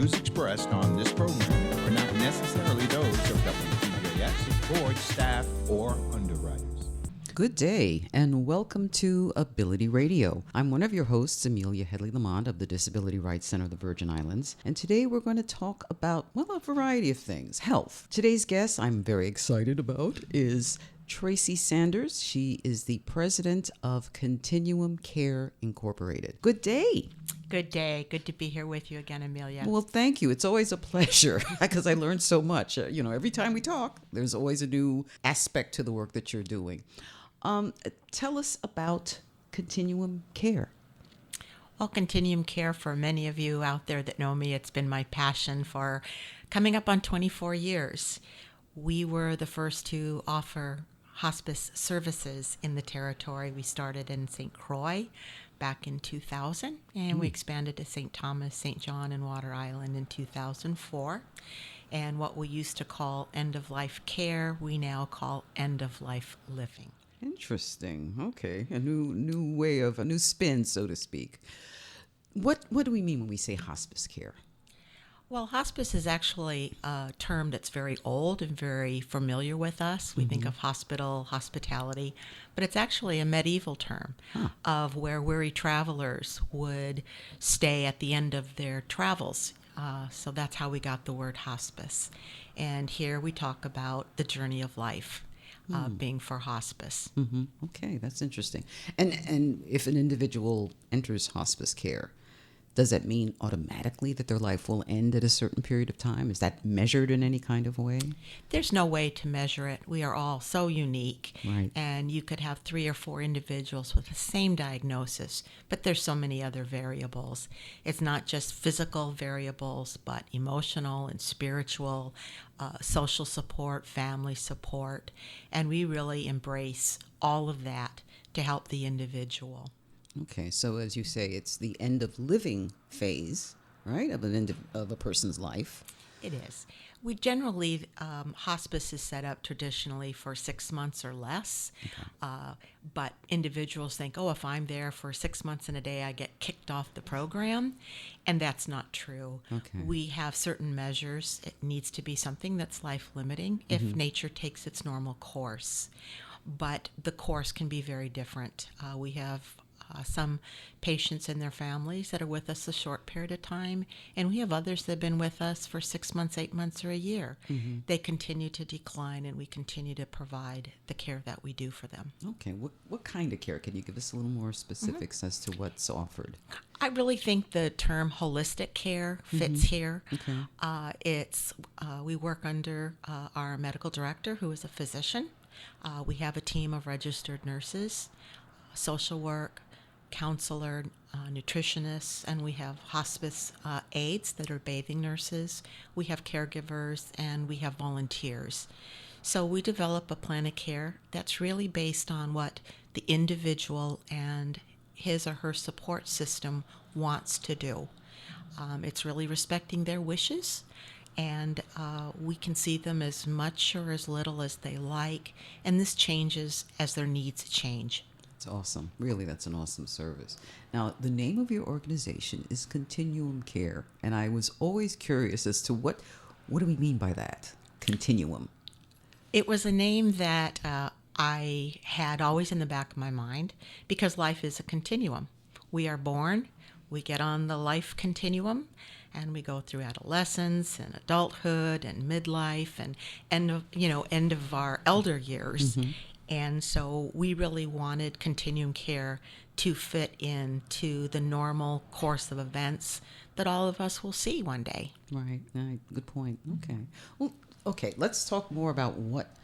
views expressed on this program are not necessarily those of WTJX's board, staff, or underwriters. Good day, and welcome to Ability Radio. I'm one of your hosts, Amelia Headley Lamont of the Disability Rights Center of the Virgin Islands, and today we're going to talk about, well, a variety of things. Health. Today's guest I'm very excited about is Tracy Sanders. She is the president of Continuum Care Incorporated. Good day. Good day. Good to be here with you again, Amelia. Well, thank you. It's always a pleasure because I learned so much. Every time we talk, there's always a new aspect to the work that you're doing. Tell us about Continuum Care. Well, Continuum Care, for many of you out there that know me, it's been my passion for coming up on 24 years. We were the first to offer hospice services in the territory. We started in St. Croix back in 2000, and we expanded to St. Thomas, St. John, and Water Island in 2004. And what we used to call end-of-life care, we now call end-of-life living. Interesting. Okay. A new spin, so to speak. What do we mean when we say hospice care? Well, hospice is actually a term that's very old and very familiar with us. We think of hospital, hospitality, but it's actually a medieval term of where weary travelers would stay at the end of their travels. So that's how we got the word hospice. And here we talk about the journey of life. Being for hospice. Mm-hmm. Okay, that's interesting. And if an individual enters hospice care, does that mean automatically that their life will end at a certain period of time? Is that measured in any kind of way? There's no way to measure it. We are all so unique. Right. And you could have 3 or 4 individuals with the same diagnosis, but there's so many other variables. It's not just physical variables, but emotional and spiritual, social support, family support. And we really embrace all of that to help the individual. Okay, so as you say, it's the end of living phase, right, of a person's life. It is. We generally, hospice is set up traditionally for 6 months or less, but individuals think, if I'm there for 6 months and a day, I get kicked off the program, and that's not true. Okay. We have certain measures. It needs to be something that's life-limiting if nature takes its normal course, but the course can be very different. We have some patients and their families that are with us a short period of time, and we have others that have been with us for 6 months, 8 months, or a year. They continue to decline, and we continue to provide the care that we do for them. Okay, what kind of care? Can you give us a little more specifics as to what's offered? I really think the term holistic care fits here. Okay. We work under our medical director, who is a physician. We have a team of registered nurses, social work, counselor, nutritionists, and we have hospice aides that are bathing nurses. We have caregivers, and we have volunteers. So we develop a plan of care that's really based on what the individual and his or her support system wants to do. It's really respecting their wishes, and we can see them as much or as little as they like, and this changes as their needs change. That's awesome. Really, that's an awesome service. Now, the name of your organization is Continuum Care, and I was always curious as to what do we mean by that, Continuum? It was a name that I had always in the back of my mind because life is a continuum. We are born, we get on the life continuum, and we go through adolescence and adulthood and midlife and end of our elder years. And so we really wanted Continuum Care to fit into the normal course of events that all of us will see one day. Right. Good point. Okay. Well, let's talk more about what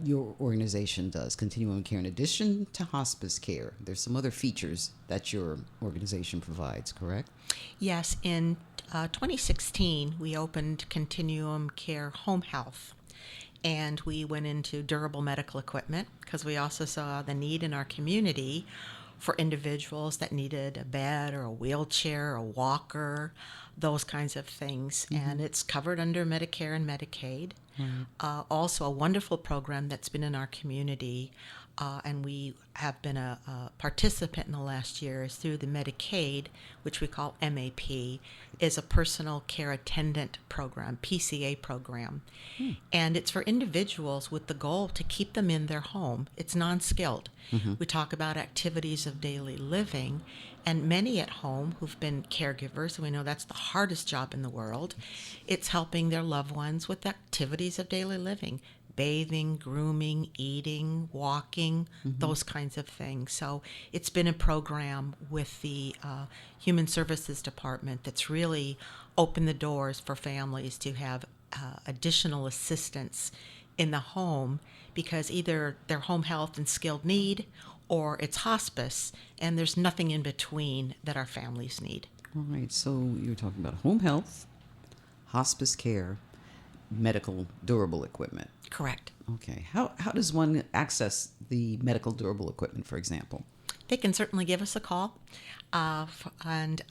your organization does, Continuum Care. In addition to hospice care, there's some other features that your organization provides, correct? Yes. In 2016, we opened Continuum Care Home Health. And we went into durable medical equipment because we also saw the need in our community for individuals that needed a bed or a wheelchair, a walker, those kinds of things. And it's covered under Medicare and Medicaid. Also, a wonderful program that's been in our community, and we have been a participant in the last year, is through the Medicaid, which we call MAP, is a personal care attendant program, PCA program. And it's for individuals with the goal to keep them in their home. It's non-skilled. We talk about activities of daily living, and many at home who've been caregivers, and we know that's the hardest job in the world. It's helping their loved ones with activities of daily living, bathing, grooming, eating, walking, those kinds of things. So it's been a program with the Human Services Department that's really opened the doors for families to have additional assistance in the home, because either their home health and skilled need, or it's hospice, and there's nothing in between that our families need. All right, so you're talking about home health, hospice care, medical durable equipment. Correct. Okay. How does one access the medical durable equipment, for example? They can certainly give us a call and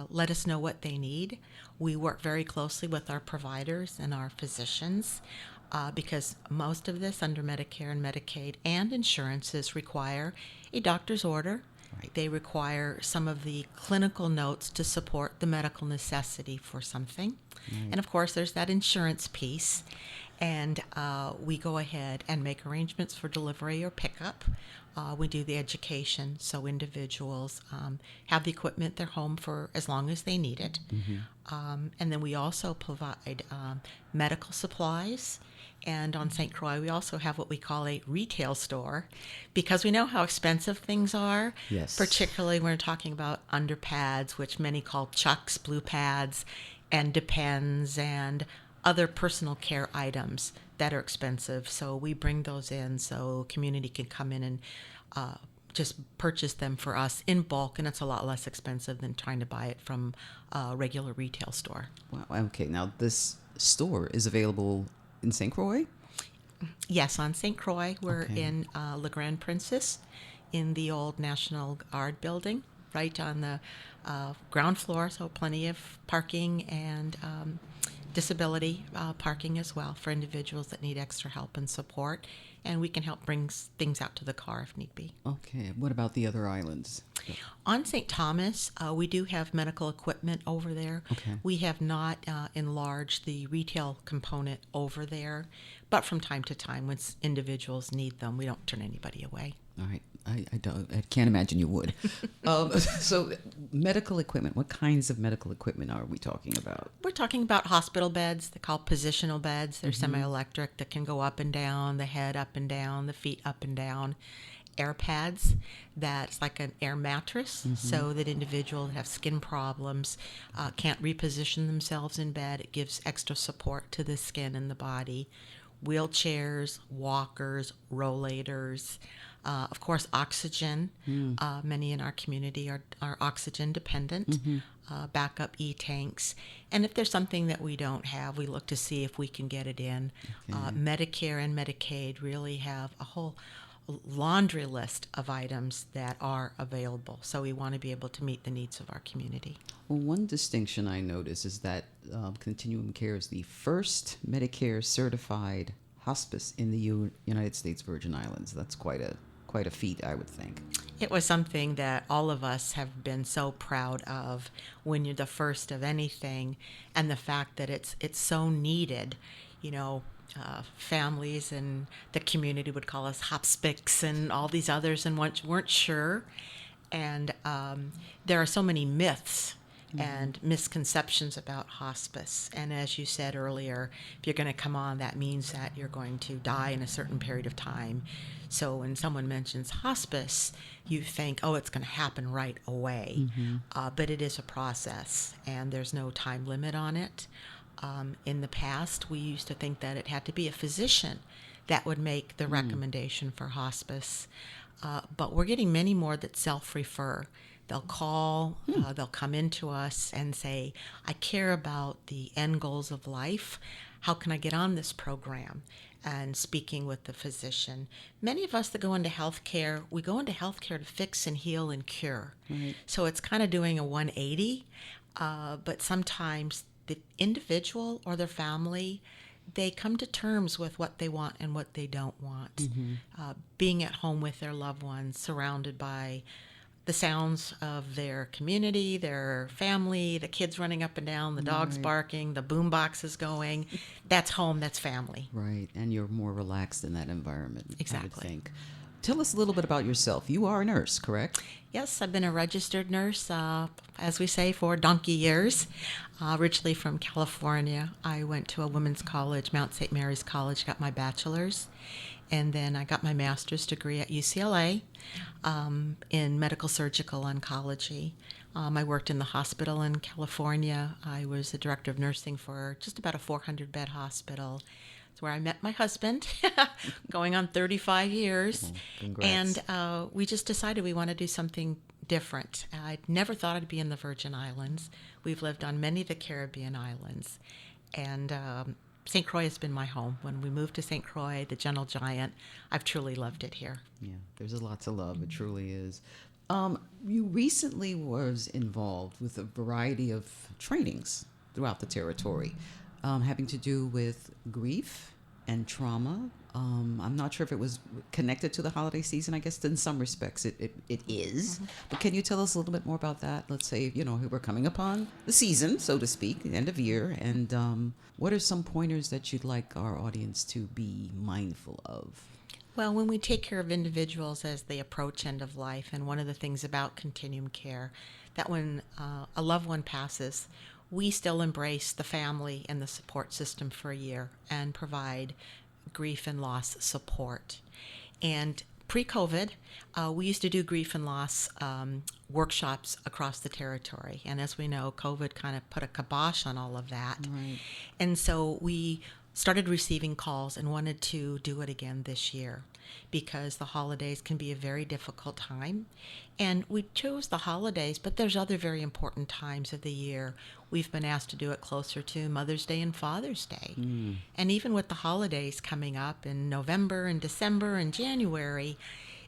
let us know what they need. We work very closely with our providers and our physicians because most of this under Medicare and Medicaid and insurances require a doctor's order. Right. They require some of the clinical notes to support the medical necessity for something. Right. And of course, there's that insurance piece. And we go ahead and make arrangements for delivery or pickup. We do the education, so individuals have the equipment at their home for as long as they need it. And then we also provide medical supplies. And on St. Croix, we also have what we call a retail store, because we know how expensive things are. Yes. Particularly when we're talking about underpads, which many call chucks, blue pads, and Depends, and other personal care items that are expensive. So we bring those in so community can come in and just purchase them for us in bulk, and it's a lot less expensive than trying to buy it from a regular retail store. Wow. Okay. Now, this store is available in St. Croix? Yes, on St. Croix. We're in La Grande Princess in the old National Guard building, right on the ground floor, so plenty of parking and disability parking as well for individuals that need extra help and support. And we can help bring things out to the car if need be. Okay. What about the other islands? On St. Thomas, we do have medical equipment over there. Okay. We have not enlarged the retail component over there, but from time to time, when individuals need them, we don't turn anybody away. All right. I can't imagine you would. So medical equipment, what kinds of medical equipment are we talking about? We're talking about hospital beds. They're called positional beds. They're semi-electric that can go up and down, the head up and down, the feet up and down. Air pads, that's like an air mattress, so that individuals that have skin problems can't reposition themselves in bed. It gives extra support to the skin and the body. Wheelchairs, walkers, rollators, of course, oxygen. Many in our community are oxygen dependent. Backup e-tanks. And if there's something that we don't have, we look to see if we can get it in. Medicare and Medicaid really have a whole laundry list of items that are available. So we want to be able to meet the needs of our community. Well, one distinction I notice is that Continuum Care is the first Medicare certified hospice in the United States Virgin Islands. That's quite a feat, I would think. It was something that all of us have been so proud of when you're the first of anything, and the fact that it's so needed. You know, families and the community would call us Hospice and all these others, and weren't sure. And there are so many myths and misconceptions about hospice. And as you said earlier, if you're going to come on, that means that you're going to die in a certain period of time. So when someone mentions hospice, you think, oh, it's going to happen right away. But it is a process, and there's no time limit on it. In the past, we used to think that it had to be a physician that would make the recommendation for hospice. But we're getting many more that self-refer. They'll call, they'll come into us and say, I care about the end goals of life. How can I get on this program? And speaking with the physician. Many of us that go into healthcare, we go into healthcare to fix and heal and cure. So it's kind of doing a 180. But sometimes the individual or their family, they come to terms with what they want and what they don't want. Being at home with their loved ones, surrounded by the sounds of their community, their family, the kids running up and down, the dogs barking, the boom boxes going. That's home, that's family. Right, and you're more relaxed in that environment, Exactly. I would think. Tell us a little bit about yourself. You are a nurse, correct? Yes, I've been a registered nurse, as we say, for donkey years. Originally from California. I went to a women's college, Mount St. Mary's College, got my bachelor's, and then I got my master's degree at UCLA in medical surgical oncology. I worked in the hospital in California. I was the director of nursing for just about a 400-bed hospital. It's where I met my husband, going on 35 years. Oh, congrats. And we just decided we want to do something different. I'd never thought I'd be in the Virgin Islands. We've lived on many of the Caribbean islands. And St. Croix has been my home. When we moved to St. Croix, the Gentle Giant, I've truly loved it here. Yeah, there's a lot to love. It truly is. You recently was involved with a variety of trainings throughout the territory, having to do with grief and trauma. I'm not sure if it was connected to the holiday season. I guess in some respects it is. But can you tell us a little bit more about that? Let's say, we're coming upon the season, so to speak, the end of year. And what are some pointers that you'd like our audience to be mindful of? Well, when we take care of individuals as they approach end of life, and one of the things about Continuum Care, that when a loved one passes, we still embrace the family and the support system for a year and provide grief and loss support. And pre-COVID, we used to do grief and loss workshops across the territory. And as we know, COVID kind of put a kibosh on all of that. Right. And so we started receiving calls and wanted to do it again this year because the holidays can be a very difficult time. And we chose the holidays, but there's other very important times of the year. We've been asked to do it closer to Mother's Day and Father's Day. And even with the holidays coming up in November and December and January,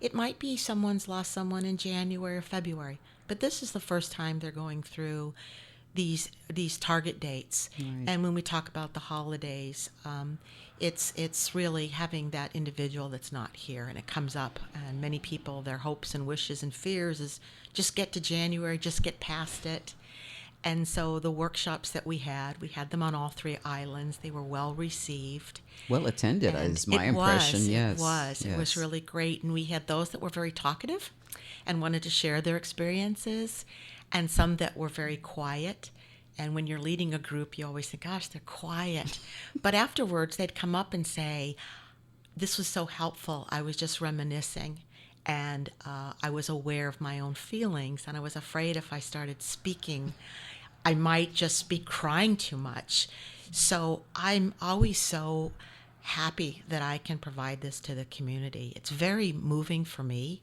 it might be someone's lost someone in January or February. But this is the first time they're going through these target dates. Right. And when we talk about the holidays, it's really having that individual that's not here, and it comes up. And many people, their hopes and wishes and fears is just get to January, just get past it. And so the workshops that we had them on all 3 islands. They were well received. Well attended, And is my impression. Yes. It was really great. And we had those that were very talkative and wanted to share their experiences, and some that were very quiet. And when you're leading a group, you always think, gosh, they're quiet. But afterwards, they'd come up and say, this was so helpful. I was just reminiscing. And I was aware of my own feelings. And I was afraid if I started speaking, I might just be crying too much. So I'm always so happy that I can provide this to the community. It's very moving for me.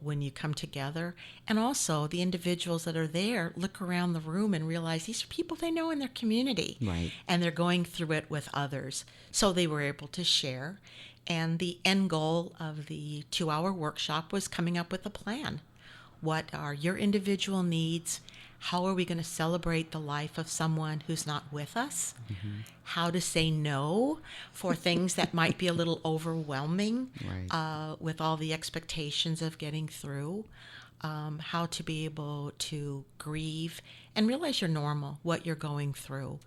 When you come together. And also the individuals that are there look around the room and realize these are people they know in their community. Right. And they're going through it with others. So they were able to share. And the end goal of the 2-hour workshop was coming up with a plan. What are your individual needs? How are we going to celebrate the life of someone who's not with us? How to say no for things that might be a little overwhelming Right. with all the expectations of getting through. How to be able to grieve and realize you're normal, what you're going through,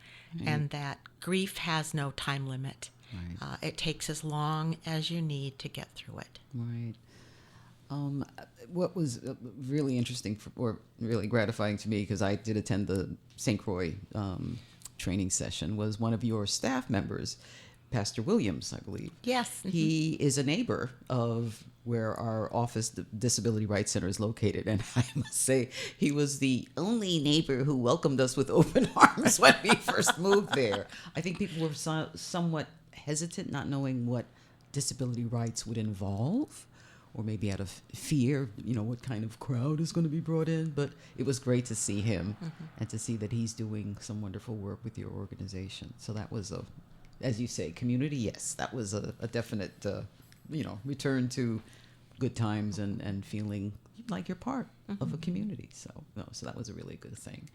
and that grief has no time limit. Right. It takes as long as you need to get through it. Right. What was really interesting or really gratifying to me, because I did attend the St. Croix training session, was one of your staff members, Pastor Williams, I believe. Yes. He is a neighbor of where our office, the Disability Rights Center, is located. And I must say, he was the only neighbor who welcomed us with open arms when we first moved there. I think people were somewhat hesitant, not knowing what disability rights would involve, or maybe out of fear, what kind of crowd is going to be brought in. But it was great to see him and to see that he's doing some wonderful work with your organization. So that was as you say, community, yes, that was a definite, return to good times and feeling like you're part of a community. So, no, so that was a really good thing.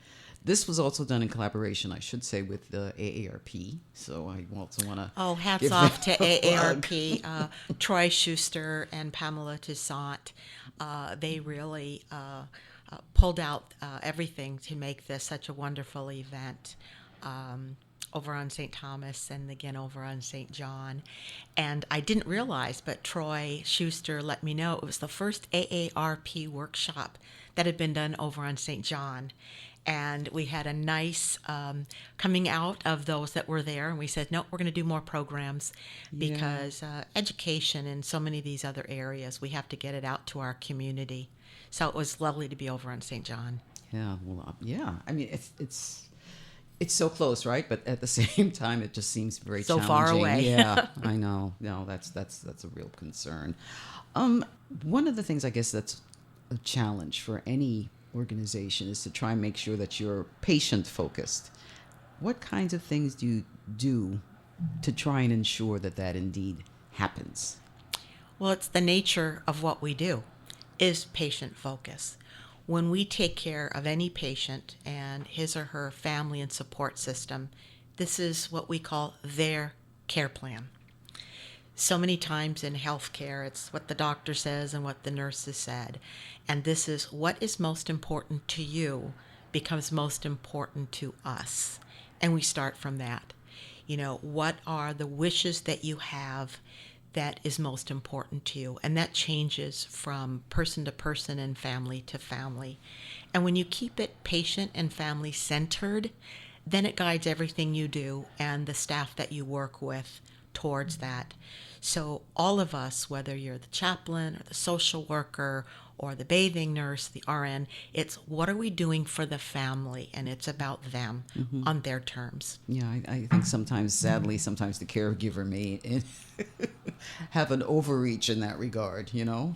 This was also done in collaboration, I should say, with the AARP. So I also want to Hats off to AARP, Troy Schuster and Pamela Toussaint. They really pulled out everything to make this such a wonderful event. Over on St. Thomas and again over on St. John. And I didn't realize, but Troy Schuster let me know it was the first AARP workshop that had been done over on St. John. And we had a nice coming out of those that were there. And we said, no, we're going to do more programs because education in so many of these other areas, we have to get it out to our community. So it was lovely to be over on St. John. Yeah, well, yeah. I mean, it's so close, right? But at the same time, it just seems very so challenging. Far away. Yeah, I know. No, that's a real concern. One of the things I guess that's a challenge for any organization is to try and make sure that you're patient focused. What kinds of things do you do to try and ensure that that indeed happens? Well, it's the nature of what we do, is patient focus. When we take care of any patient and his or her family and support system, this is what we call their care plan. So many times in healthcare, it's what the doctor says and what the nurses said. And this is what is most important to you becomes most important to us. And we start from that. You know, what are the wishes that you have that is most important to you? And that changes from person to person and family to family. And when you keep it patient and family centered, then it guides everything you do and the staff that you work with towards that. So all of us, whether you're the chaplain or the social worker or the bathing nurse, the RN, it's what are we doing for the family? And it's about them on their terms. Yeah, I think sometimes, sadly, sometimes the caregiver may have an overreach in that regard, you know?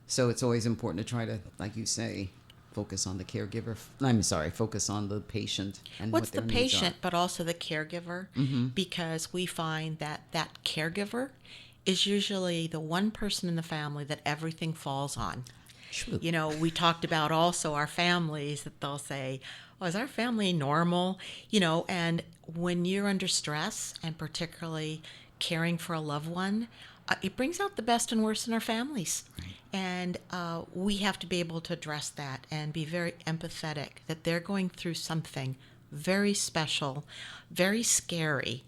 So it's always important to try to, like you say, focus on the caregiver. Focus on the patient and What's what their the needs patient, are. but also the caregiver, because we find that that caregiver is usually the one person in the family that everything falls on. True. You know, we talked about also our families that they'll say, oh, is our family normal? You know, and when you're under stress and particularly caring for a loved one, it brings out the best and worst in our families. Right. And we have to be able to address that and be very empathetic that they're going through something very special, very scary.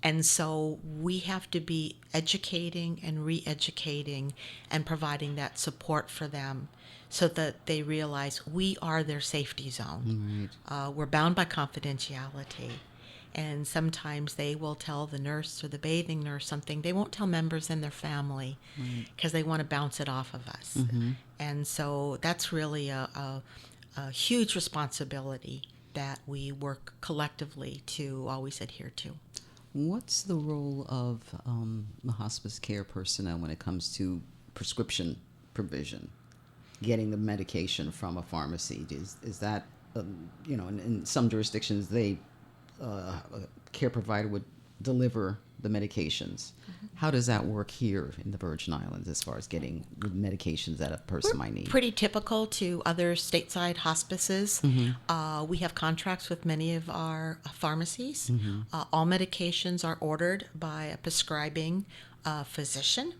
And so we have to be educating and re-educating and providing that support for them so that they realize we are their safety zone. Right. We're bound by confidentiality. And sometimes they will tell the nurse or the bathing nurse something they won't tell members in their family because they want to bounce it off of us. And so that's really a huge responsibility that we work collectively to always adhere to. What's the role of the hospice care personnel when it comes to prescription provision, getting the medication from a pharmacy? Is that, in some jurisdictions, a care provider would deliver the medications. How does that work here in the Virgin Islands as far as getting the medications that a person might need? Pretty typical to other stateside hospices. We have contracts with many of our pharmacies. All medications are ordered by a prescribing physician.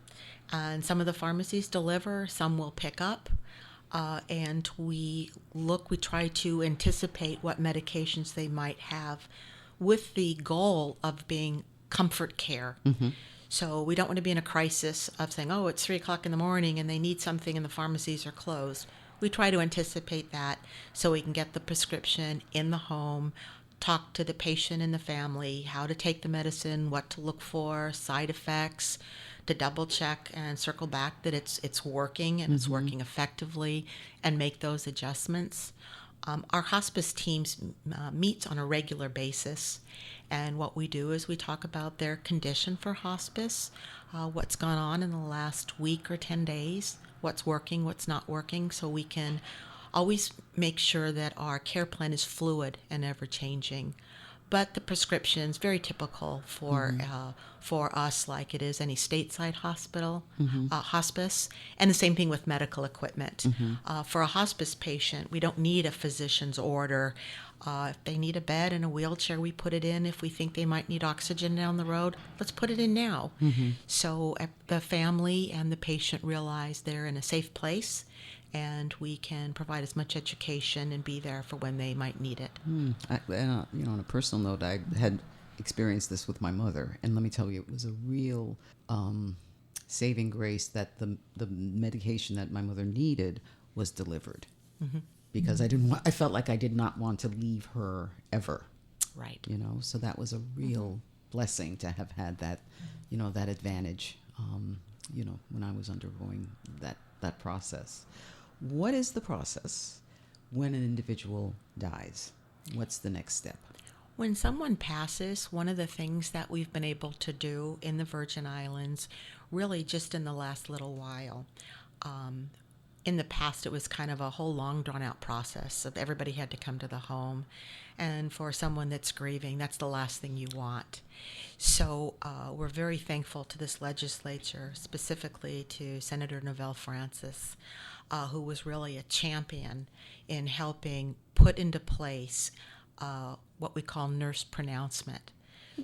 And some of the pharmacies deliver, some will pick up. And we try to anticipate what medications they might have with the goal of being comfort care. So we don't want to be in a crisis of saying, oh, it's 3 o'clock in the morning and they need something and the pharmacies are closed. We try to anticipate that so we can get the prescription in the home, talk to the patient and the family, how to take the medicine, what to look for, side effects, to double check and circle back that it's working and it's working effectively and make those adjustments. Our hospice teams meet on a regular basis, and what we do is we talk about their condition for hospice, what's gone on in the last week or 10 days, what's working, what's not working, so we can always make sure that our care plan is fluid and ever changing. But the prescription's very typical for us, like it is any stateside hospital, hospice, and the same thing with medical equipment. For a hospice patient, we don't need a physician's order. If they need a bed and a wheelchair, we put it in. If we think they might need oxygen down the road, let's put it in now. So the family and the patient realize they're in a safe place, and we can provide as much education and be there for when they might need it. On a personal note, I had experienced this with my mother, and let me tell you, it was a real saving grace that the medication that my mother needed was delivered, because I felt like I did not want to leave her ever. Right. So that was a real blessing to have had that, that advantage, when I was undergoing that process. What is the process when an individual dies? What's the next step? When someone passes, one of the things that we've been able to do in the Virgin Islands, really just in the last little while, in the past it was kind of a whole long drawn out process of everybody had to come to the home, and for someone that's grieving, that's the last thing you want. So we're very thankful to this legislature, specifically to Senator Novell Francis, who was really a champion in helping put into place what we call nurse pronouncement.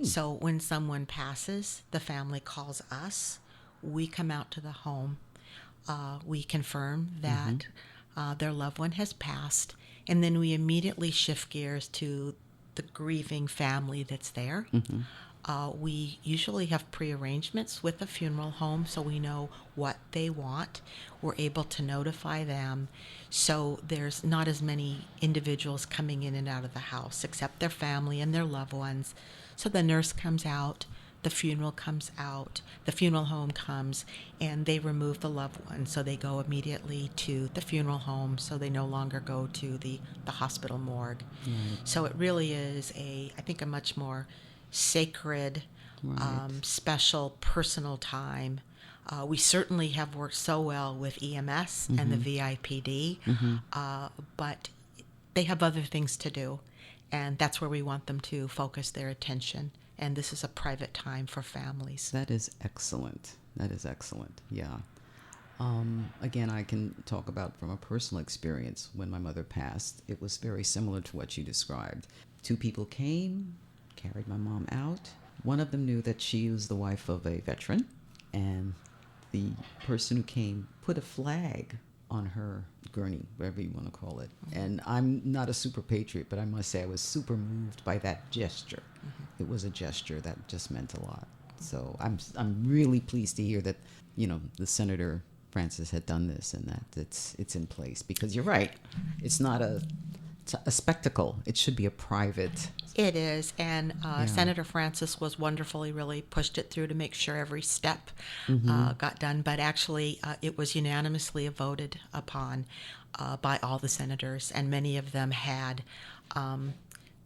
So when someone passes, the family calls us, we come out to the home, we confirm that their loved one has passed, and then we immediately shift gears to the grieving family that's there. We usually have pre-arrangements with the funeral home, so we know what they want. We're able to notify them, so there's not as many individuals coming in and out of the house except their family and their loved ones. So the nurse comes out, the funeral comes out, the funeral home comes, and they remove the loved one. So they go immediately to the funeral home, so they no longer go to the hospital morgue. So it really is I think a much more sacred, special, personal time. We certainly have worked so well with EMS and the VIPD, but they have other things to do, and that's where we want them to focus their attention. And this is a private time for families. That is excellent. Yeah. Again, I can talk about from a personal experience when my mother passed. It was very similar to what you described. 2 people came, carried my mom out. One of them knew that she was the wife of a veteran, and the person who came put a flag on her gurney, whatever you want to call it. And I'm not a super patriot, but I must say I was super moved by that gesture. It was a gesture that just meant a lot. So I'm really pleased to hear that, the Senator Francis had done this and that it's in place, because you're right. It's not a spectacle. It should be a private. It is, and Senator Francis was wonderful. He really pushed it through to make sure every step got done. But actually, it was unanimously voted upon by all the senators, and many of them had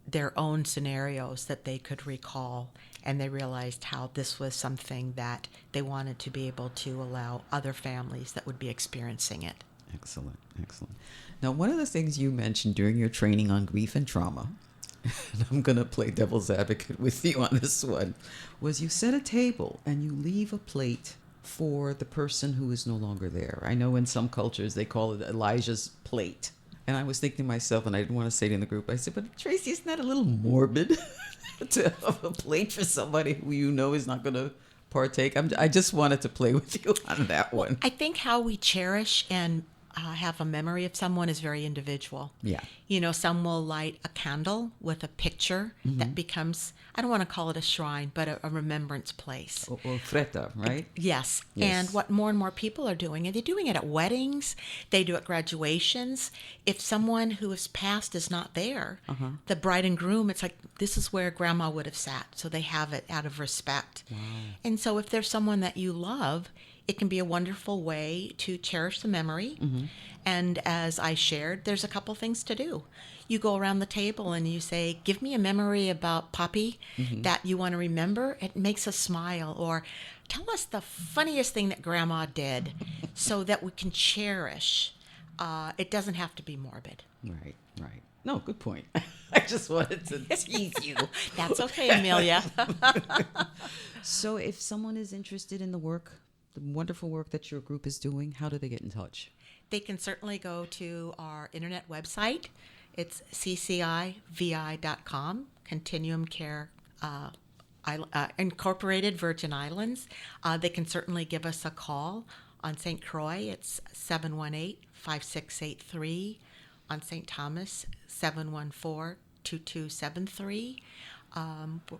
their own scenarios that they could recall, and they realized how this was something that they wanted to be able to allow other families that would be experiencing it. Excellent. Now, one of the things you mentioned during your training on grief and trauma, and I'm going to play devil's advocate with you on this one, was you set a table and you leave a plate for the person who is no longer there. I know in some cultures they call it Elijah's plate. And I was thinking to myself, and I didn't want to say it in the group, I said, but Tracy, isn't that a little morbid to have a plate for somebody who is not going to partake? I just wanted to play with you on that one. I think how we cherish and have a memory of someone is very individual. Yeah. Some will light a candle with a picture that becomes, I don't want to call it a shrine, but a remembrance place. Or freta, right? Yes. And what more and more people are doing, and they're doing it at weddings, they do it at graduations. If someone who has passed is not there, the bride and groom, it's like, this is where grandma would have sat. So they have it out of respect. Wow. And so if there's someone that you love, it can be a wonderful way to cherish the memory. And as I shared, there's a couple things to do. You go around the table and you say, give me a memory about Poppy that you want to remember. It makes us smile. Or tell us the funniest thing that Grandma did so that we can cherish. It doesn't have to be morbid. Right. No, good point. I just wanted to tease you. That's okay, Amelia. So if someone is interested in the wonderful work that your group is doing, how do they get in touch? They can certainly go to our internet website. It's ccivi.com, Continuum Care Incorporated, Virgin Islands. They can certainly give us a call. On St. Croix, it's 718-5683. On St. Thomas, 714-2273.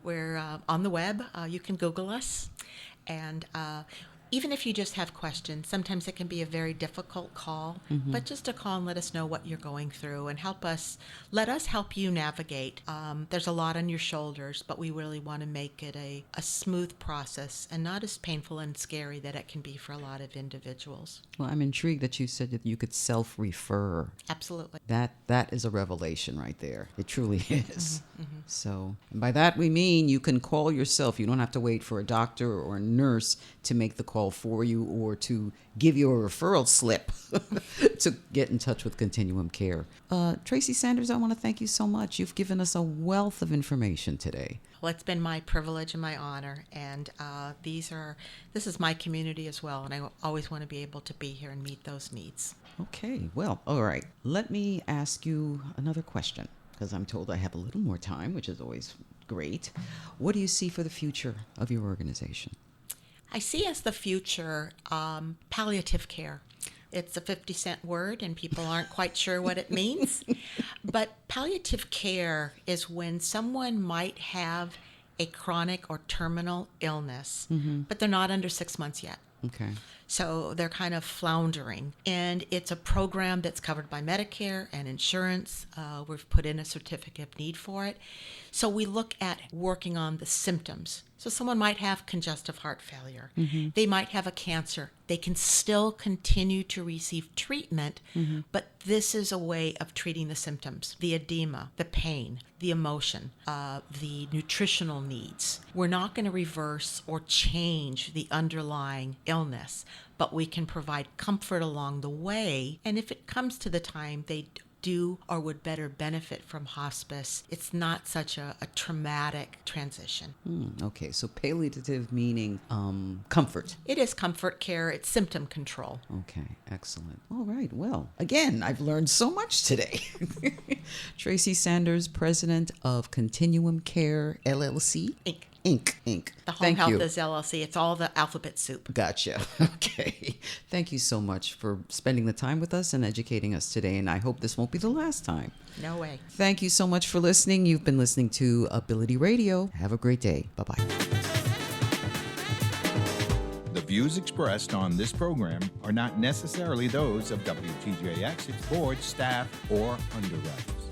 We're on the web. You can Google us. And even if you just have questions, sometimes it can be a very difficult call, but just to call and let us know what you're going through and let us help you navigate. There's a lot on your shoulders, but we really want to make it a smooth process and not as painful and scary that it can be for a lot of individuals. Well, I'm intrigued that you said that you could self-refer. Absolutely. That is a revelation right there. It truly is. So by that we mean you can call yourself. You don't have to wait for a doctor or a nurse to make the call for you or to give you a referral slip to get in touch with Continuum Care. Tracy Sanders, I want to thank you so much. You've given us a wealth of information today. Well, it's been my privilege and my honor, and this is my community as well, and I always want to be able to be here and meet those needs. Okay, well, all right. Let me ask you another question, because I'm told I have a little more time, which is always great. What do you see for the future of your organization? I see as the future palliative care. It's a 50-cent word, and people aren't quite sure what it means. But palliative care is when someone might have a chronic or terminal illness, but they're not under 6 months yet. Okay. So they're kind of floundering. And it's a program that's covered by Medicare and insurance. We've put in a certificate of need for it. So we look at working on the symptoms. So someone might have congestive heart failure. They might have a cancer. They can still continue to receive treatment, but this is a way of treating the symptoms, the edema, the pain, the emotion, the nutritional needs. We're not going to reverse or change the underlying illness, but we can provide comfort along the way. And if it comes to the time they do or would better benefit from hospice, it's not such a traumatic transition. Okay, so palliative meaning comfort. It is comfort care. It's symptom control. Okay, excellent. All right, well, again, I've learned so much today. Tracy Sanders, president of Continuum Care, LLC. Inc. The Home Thank Health you. is LLC. It's all the alphabet soup. Gotcha. Okay. Thank you so much for spending the time with us and educating us today, and I hope this won't be the last time. No way. Thank you so much for listening. You've been listening to Ability Radio. Have a great day. Bye-bye. The views expressed on this program are not necessarily those of WTJX, its board, staff, or underwriters.